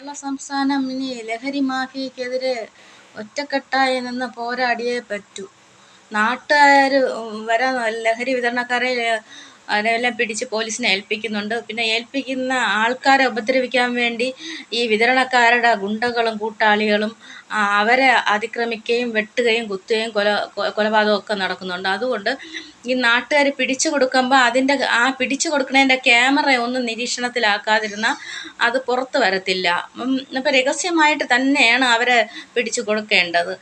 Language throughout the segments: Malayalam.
കേരള സംസ്ഥാനം ഇനി ലഹരി മാഫിയക്കെതിരെ ഒറ്റക്കെട്ടായി നിന്ന് പോരാടിയേ പറ്റൂ. നാട്ടുകാർ വരെ ലഹരി വിതരണക്കാരെ അവരെല്ലാം പിടിച്ച് പോലീസിനെ ഏൽപ്പിക്കുന്നുണ്ട്. പിന്നെ ഏൽപ്പിക്കുന്ന ആൾക്കാരെ ഉപദ്രവിക്കാൻ വേണ്ടി ഈ വിതരണക്കാരുടെ ഗുണ്ടകളും കൂട്ടാളികളും അവരെ അതിക്രമിക്കുകയും വെട്ടുകയും കുത്തുകയും കൊലപാതകമൊക്കെ നടക്കുന്നുണ്ട്. അതുകൊണ്ട് ഈ നാട്ടുകാർ പിടിച്ചു കൊടുക്കുമ്പോൾ അതിൻ്റെ പിടിച്ചു കൊടുക്കുന്നതിൻ്റെ ക്യാമറ ഒന്നും നിരീക്ഷണത്തിലാക്കാതിരുന്നാൽ അത് പുറത്ത് വരത്തില്ല. ഇപ്പം രഹസ്യമായിട്ട് തന്നെയാണ് അവരെ പിടിച്ചു കൊടുക്കേണ്ടത്.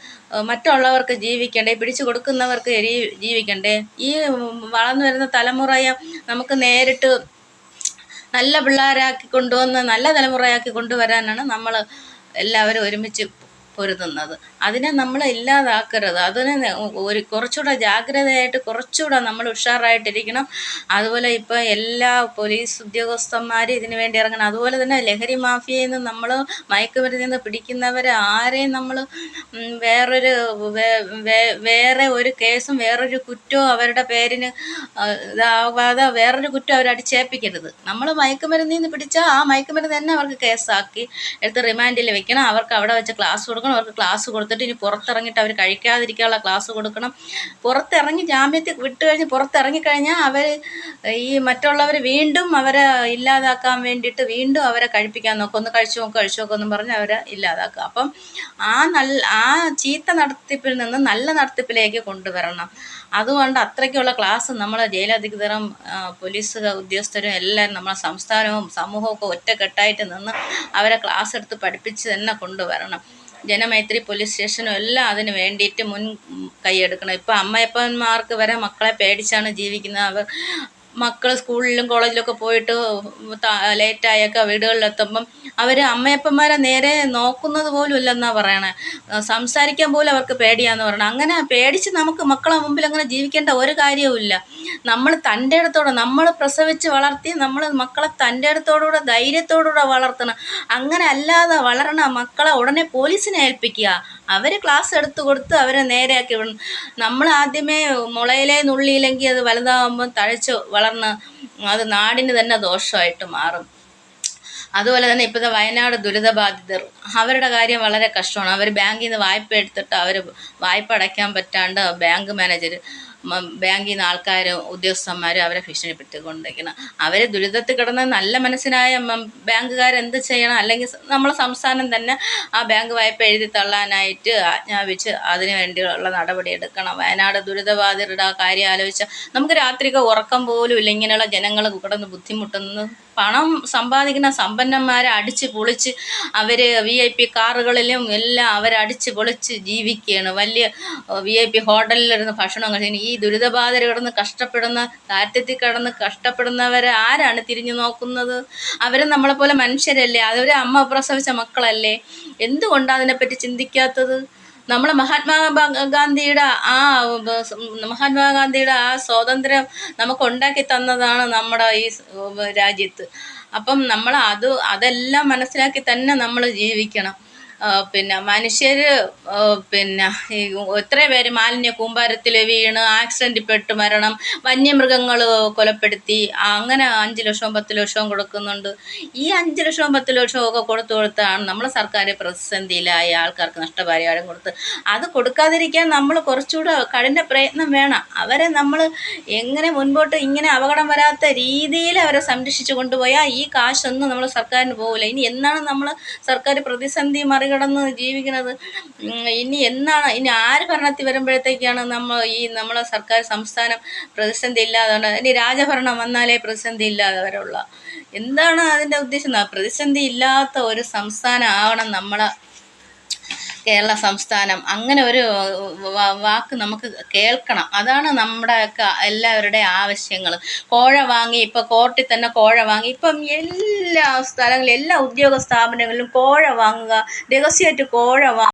മറ്റുള്ളവർക്ക് ജീവിക്കണ്ടേ, പിടിച്ചു കൊടുക്കുന്നവർക്ക് ജീവിക്കണ്ടേ? ഈ വളർന്നു വരുന്ന തലമുറയെ നമുക്ക് നേരിട്ട് നല്ല പിള്ളേരാക്കി കൊണ്ടുവന്ന് നല്ല തലമുറയാക്കി കൊണ്ടുവരാനാണ് നമ്മൾ എല്ലാവരും ഒരുമിച്ച് പൊരുതുന്നത്. അതിനെ നമ്മൾ ഇല്ലാതാക്കരുത്. അതിനെ കുറച്ചുകൂടെ ജാഗ്രതയായിട്ട് കുറച്ചുകൂടെ നമ്മൾ ഉഷാറായിട്ടിരിക്കണം. അതുപോലെ ഇപ്പോൾ എല്ലാ പോലീസ് ഉദ്യോഗസ്ഥന്മാരും ഇതിനു വേണ്ടി ഇറങ്ങണം. അതുപോലെ തന്നെ ലഹരി മാഫിയയിൽ നിന്ന് നമ്മൾ മയക്കുമരുന്നിൽ നിന്ന് പിടിക്കുന്നവരെ ആരെയും നമ്മൾ വേറെ ഒരു കേസും വേറൊരു കുറ്റവും അവരുടെ പേരിന് ഇതാവാതെ വേറൊരു കുറ്റം അവരടിച്ചേൽപ്പിക്കരുത്. നമ്മൾ മയക്കുമരുന്നിൽ നിന്ന് പിടിച്ചാൽ ആ മയക്കുമരുന്ന് തന്നെ അവർക്ക് കേസാക്കി എടുത്ത് റിമാൻഡിൽ വെക്കണം. അവർക്ക് അവിടെ വെച്ച് ക്ലാസ് കൊടുക്കണം. അവർക്ക് ക്ലാസ് കൊടുത്തിട്ട് ഇനി പുറത്തിറങ്ങിയിട്ട് അവർ കഴിക്കാതിരിക്കാനുള്ള ക്ലാസ് കൊടുക്കണം. പുറത്തിറങ്ങി ജാമ്യത്തിൽ വിട്ട് കഴിഞ്ഞ് പുറത്തിറങ്ങിക്കഴിഞ്ഞാൽ അവർ ഈ മറ്റുള്ളവർ വീണ്ടും അവരെ ഇല്ലാതാക്കാൻ വേണ്ടിയിട്ട് വീണ്ടും അവരെ കഴിപ്പിക്കാൻ നോക്കും. ഒന്ന് കഴിച്ചു നോക്കും എന്നും പറഞ്ഞ് അവരെ ഇല്ലാതാക്കുക. അപ്പം ആ ചീത്ത നടത്തിപ്പിൽ നിന്ന് നല്ല നടത്തിപ്പിലേക്ക് കൊണ്ടുവരണം. അതുകൊണ്ട് അത്രയ്ക്കുള്ള ക്ലാസ് നമ്മളെ ജയിലധികൃതരും പോലീസ് ഉദ്യോഗസ്ഥരും എല്ലാം നമ്മളെ സംസ്ഥാനവും സമൂഹവും ഒക്കെ ഒറ്റക്കെട്ടായിട്ട് നിന്ന് അവരെ ക്ലാസ് എടുത്ത് പഠിപ്പിച്ച് തന്നെ കൊണ്ടുവരണം. ജനമൈത്രി പോലീസ് സ്റ്റേഷനും എല്ലാം അതിന് വേണ്ടിയിട്ട് കൈയെടുക്കണം. ഇപ്പം അമ്മയപ്പന്മാർക്ക് വരെ മക്കളെ പേടിച്ചാണ് ജീവിക്കുന്നത്. അവർ മക്കൾ സ്കൂളിലും കോളേജിലൊക്കെ പോയിട്ട് ലേറ്റായൊക്കെ വീടുകളിലെത്തുമ്പം അവർ അമ്മയപ്പന്മാരെ നേരെ നോക്കുന്നത് പോലും ഇല്ലെന്നാണ് പറയണേ. സംസാരിക്കാൻ പോലും അവർക്ക് പേടിയാന്ന് പറയണം. അങ്ങനെ പേടിച്ച് നമുക്ക് മക്കളെ മുമ്പിൽ അങ്ങനെ ജീവിക്കേണ്ട ഒരു കാര്യവുമില്ല. നമ്മൾ തൻ്റെ ഇടത്തോടെ നമ്മൾ പ്രസവിച്ച് വളർത്തി നമ്മൾ മക്കളെ തൻ്റെ ഇടത്തോടുകൂടെ ധൈര്യത്തോടുകൂടെ വളർത്തണം. അങ്ങനെ അല്ലാതെ വളരണ മക്കളെ ഉടനെ പോലീസിനെ ഏൽപ്പിക്കുക. അവർ ക്ലാസ് എടുത്തു കൊടുത്ത് അവരെ നേരെയാക്കി വിടണം. നമ്മൾ ആദ്യമേ മുളയിലേ നുള്ളിയില്ലെങ്കിൽ അത് വലുതാകുമ്പം തഴച്ച് വളർന്ന് അത് നാടിന് തന്നെ ദോഷമായിട്ട് മാറും. അതുപോലെ തന്നെ ഇപ്പോഴത്തെ വയനാട് ദുരിതബാധിതർ അവരുടെ കാര്യം വളരെ കഷ്ടമാണ്. അവർ ബാങ്കിൽ നിന്ന് വായ്പ എടുത്തിട്ട് അവർ വായ്പ അടയ്ക്കാൻ പറ്റാണ്ട് ബാങ്ക് മാനേജർ ബാങ്കിൽ നിന്ന് ആൾക്കാർ ഉദ്യോഗസ്ഥന്മാർ അവരെ ഭീഷണിപ്പെടുത്തിക്കൊണ്ടിരിക്കണം. അവർ ദുരിതത്തിൽ കിടന്ന നല്ല മനസ്സിനായ ബാങ്കുകാരെന്ത് ചെയ്യണം? അല്ലെങ്കിൽ നമ്മളെ സംസ്ഥാനം തന്നെ ആ ബാങ്ക് വായ്പ എഴുതി തള്ളാനായിട്ട് ആജ്ഞാപിച്ച് അതിനു വേണ്ടിയുള്ള നടപടി എടുക്കണം. വയനാട് ദുരിതബാധിതരുടെ ആ കാര്യം ആലോചിച്ചാൽ നമുക്ക് രാത്രിയൊക്കെ ഉറക്കം പോലും ഇല്ല. ഇങ്ങനെയുള്ള ജനങ്ങൾ കിടന്ന് ബുദ്ധിമുട്ടുന്നു. പണം സമ്പാദിക്കുന്ന സമ്പന്നന്മാരെ അടിച്ച് പൊളിച്ച് അവർ VIP കാറുകളിലും എല്ലാം അവരടിച്ച് പൊളിച്ച് ജീവിക്കുകയാണ്. വലിയ VIP ഹോട്ടലിലിരുന്ന് ഭക്ഷണം കഴിക്കുന്നു. ഈ ദുരിതബാധിതർ കിടന്ന് കഷ്ടപ്പെടുന്ന ദാരിദ്ര്യത്തിൽ കിടന്ന് കഷ്ടപ്പെടുന്നവരെ ആരാണ് തിരിഞ്ഞു നോക്കുന്നത്? അവരും നമ്മളെപ്പോലെ മനുഷ്യരല്ലേ? അവർ അമ്മ പ്രസവിച്ച മക്കളല്ലേ? എന്തുകൊണ്ടാണ് അതിനെപ്പറ്റി ചിന്തിക്കാത്തത്? നമ്മളെ മഹാത്മാഗാന്ധിയുടെ ആ സ്വാതന്ത്ര്യം നമുക്ക് ഉണ്ടാക്കി തന്നതാണ് നമ്മുടെ ഈ രാജ്യത്ത്. അപ്പം നമ്മൾ അതെല്ലാം മനസ്സിലാക്കി തന്നെ നമ്മൾ ജീവിക്കണം. പിന്നെ മനുഷ്യർ ഈ എത്ര പേര് മാലിന്യ കൂമ്പാരത്തിൽ വീണ് ആക്സിഡൻറ്റിൽ പെട്ട് മരണം, വന്യമൃഗങ്ങൾ കൊലപ്പെടുത്തി അങ്ങനെ 5 ലക്ഷവും 10 ലക്ഷവും കൊടുക്കുന്നുണ്ട്. ഈ 5 ലക്ഷവും 10 ലക്ഷവും ഒക്കെ കൊടുത്താണ് നമ്മളെ സർക്കാർ പ്രതിസന്ധിയിലായ ആൾക്കാർക്ക് നഷ്ടപരിഹാരം കൊടുത്ത്. അത് കൊടുക്കാതിരിക്കാൻ നമ്മൾ കുറച്ചുകൂടെ കഠിന പ്രയത്നം വേണം. അവരെ നമ്മൾ എങ്ങനെ മുൻപോട്ട് ഇങ്ങനെ അപകടം വരാത്ത രീതിയിൽ അവരെ സംരക്ഷിച്ച് കൊണ്ടുപോയാൽ ഈ കാശൊന്നും നമ്മൾ സർക്കാരിന് പോകില്ല. ഇനി എന്നാണ് നമ്മൾ സർക്കാർ പ്രതിസന്ധി മറികടന്ന് ജീവിക്കുന്നത്? ഇനി ആര് ഭരണത്തിൽ വരുമ്പോഴത്തേക്കാണ് നമ്മളെ സർക്കാർ സംസ്ഥാനം പ്രതിസന്ധി ഇല്ലാതെ? ഇനി രാജഭരണം വന്നാലേ പ്രതിസന്ധി ഇല്ലാതെ വരവുള്ള? എന്താണ് അതിൻ്റെ ഉദ്ദേശം? പ്രതിസന്ധി ഇല്ലാത്ത ഒരു സംസ്ഥാനം ആവണം നമ്മളെ കേരള സംസ്ഥാനം. അങ്ങനെ ഒരു വാക്ക് നമുക്ക് കേൾക്കണം. അതാണ് നമ്മുടെയൊക്കെ എല്ലാവരുടെയും ആവശ്യങ്ങൾ. കോഴ വാങ്ങി ഇപ്പോൾ കോർട്ടിൽ തന്നെ കോഴ വാങ്ങി ഇപ്പം എല്ലാ സ്ഥലങ്ങളിലും എല്ലാ ഉദ്യോഗ സ്ഥാപനങ്ങളിലും കോഴ വാങ്ങുക, രഹസ്യമായിട്ട് കോഴ